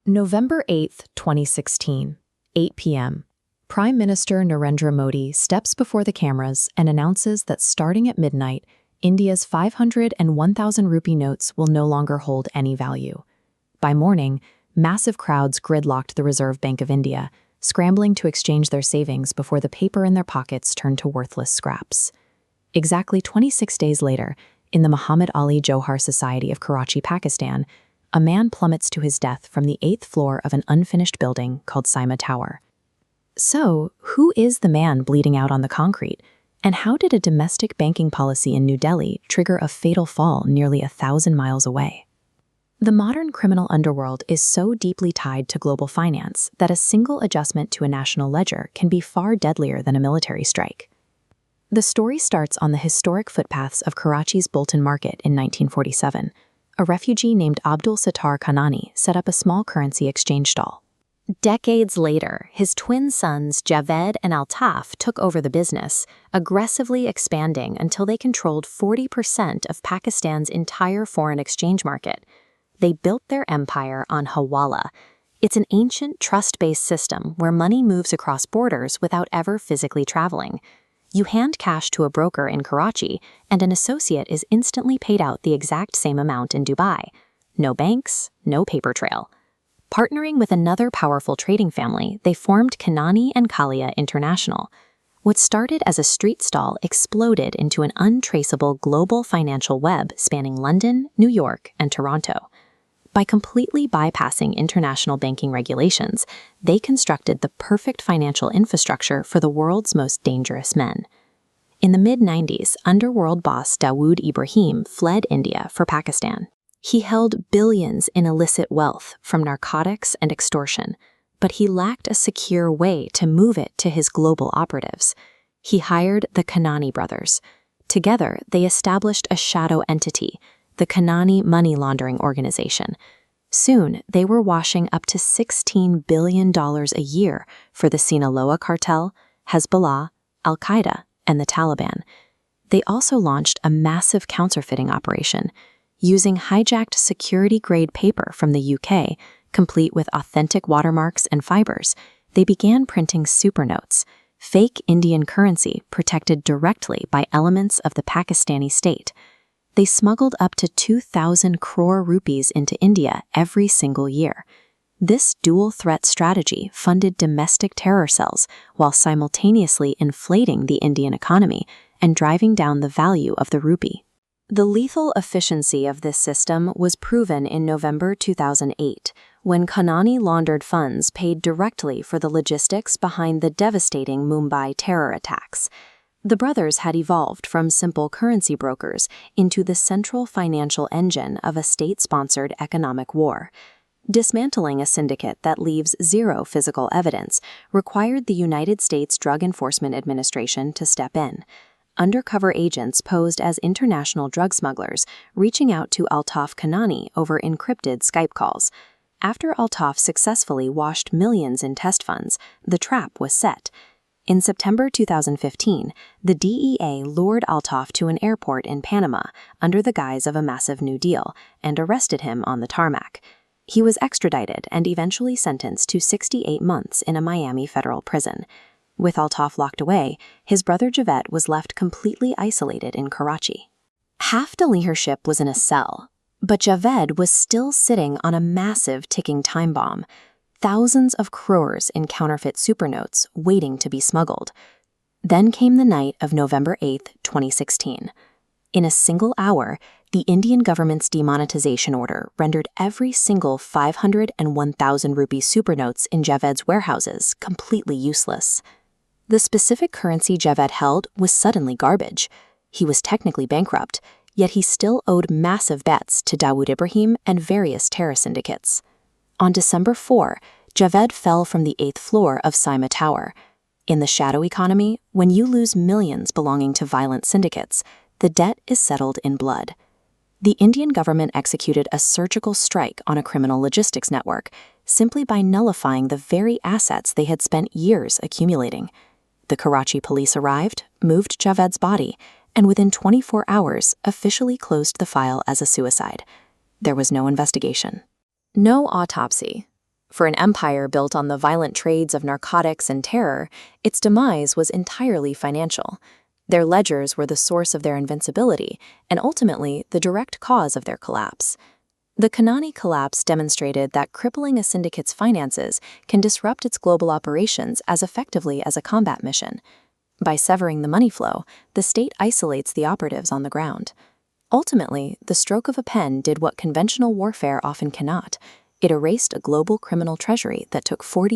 November 8, 2016, 8 p.m. Prime Minister Narendra Modi steps before the cameras and announces that starting at midnight, India's 500 and 1,000 rupee notes will no longer hold any value. By morning, massive crowds gridlocked the Reserve Bank of India, scrambling to exchange their savings before the paper in their pockets turned to worthless scraps. Exactly 26 days later, in the Muhammad Ali Johar Society of Karachi, Pakistan, a man plummets to his death from the 8th floor of an unfinished building called ISI Tower. So, who is the man bleeding out on the concrete? And how did a domestic banking policy in New Delhi trigger a fatal fall nearly 1,000 miles away? The modern criminal underworld is so deeply tied to global finance that a single adjustment to a national ledger can be far deadlier than a military strike. The story starts on the historic footpaths of Karachi's Bolton Market in 1947. A refugee named Abdul Sattar Kanani set up a small currency exchange stall. Decades later, his twin sons Javed and Altaf took over the business, aggressively expanding until they controlled 40% of Pakistan's entire foreign exchange market. They built their empire on Hawala. It's an ancient trust-based system where money moves across borders without ever physically traveling. You hand cash to a broker in Karachi, and an associate is instantly paid out the exact same amount in Dubai. No banks, no paper trail. Partnering with another powerful trading family, they formed Kanani and Kalia International. What started as a street stall exploded into an untraceable global financial web spanning London, New York, and Toronto. By completely bypassing international banking regulations, they constructed the perfect financial infrastructure for the world's most dangerous men. In the mid-90s, underworld boss Dawood Ibrahim fled India for Pakistan. He held billions in illicit wealth from narcotics and extortion, but he lacked a secure way to move it to his global operatives. He hired the Kanani brothers. Together, they established a shadow entity, the Kanani Money Laundering Organization. Soon, they were washing up to $16 billion a year for the Sinaloa cartel, Hezbollah, Al-Qaeda, and the Taliban. They also launched a massive counterfeiting operation. Using hijacked security-grade paper from the UK, complete with authentic watermarks and fibers, they began printing supernotes, fake Indian currency protected directly by elements of the Pakistani state. They smuggled up to 2,000 crore rupees into India every single year. This dual-threat strategy funded domestic terror cells while simultaneously inflating the Indian economy and driving down the value of the rupee. The lethal efficiency of this system was proven in November 2008, when Kanani laundered funds paid directly for the logistics behind the devastating Mumbai terror attacks. The brothers had evolved from simple currency brokers into the central financial engine of a state-sponsored economic war. Dismantling a syndicate that leaves zero physical evidence required the United States Drug Enforcement Administration to step in. Undercover agents posed as international drug smugglers, reaching out to Altaf Kanani over encrypted Skype calls. After Altaf successfully washed millions in test funds, the trap was set. In September 2015, the DEA lured Altaf to an airport in Panama under the guise of a massive new deal and arrested him on the tarmac. He was extradited and eventually sentenced to 68 months in a Miami federal prison. With Altaf locked away, his brother Javed was left completely isolated in Karachi. Half the leadership was in a cell, but Javed was still sitting on a massive ticking time bomb. Thousands of crores in counterfeit supernotes waiting to be smuggled. Then came the night of November 8, 2016. In a single hour, the Indian government's demonetization order rendered every single 500 and 1,000 rupee supernotes in Javed's warehouses completely useless. The specific currency Javed held was suddenly garbage. He was technically bankrupt, yet he still owed massive debts to Dawood Ibrahim and various terror syndicates. On December 4, Javed fell from the 8th floor of ISI Tower. In the shadow economy, when you lose millions belonging to violent syndicates, the debt is settled in blood. The Indian government executed a surgical strike on a criminal logistics network simply by nullifying the very assets they had spent years accumulating. The Karachi police arrived, moved Javed's body, and within 24 hours officially closed the file as a suicide. There was no investigation. No autopsy. For an empire built on the violent trades of narcotics and terror, its demise was entirely financial. Their ledgers were the source of their invincibility and ultimately the direct cause of their collapse. The Kanani collapse demonstrated that crippling a syndicate's finances can disrupt its global operations as effectively as a combat mission. By severing the money flow, the state isolates the operatives on the ground. Ultimately, the stroke of a pen did what conventional warfare often cannot. It erased a global criminal treasury that took 40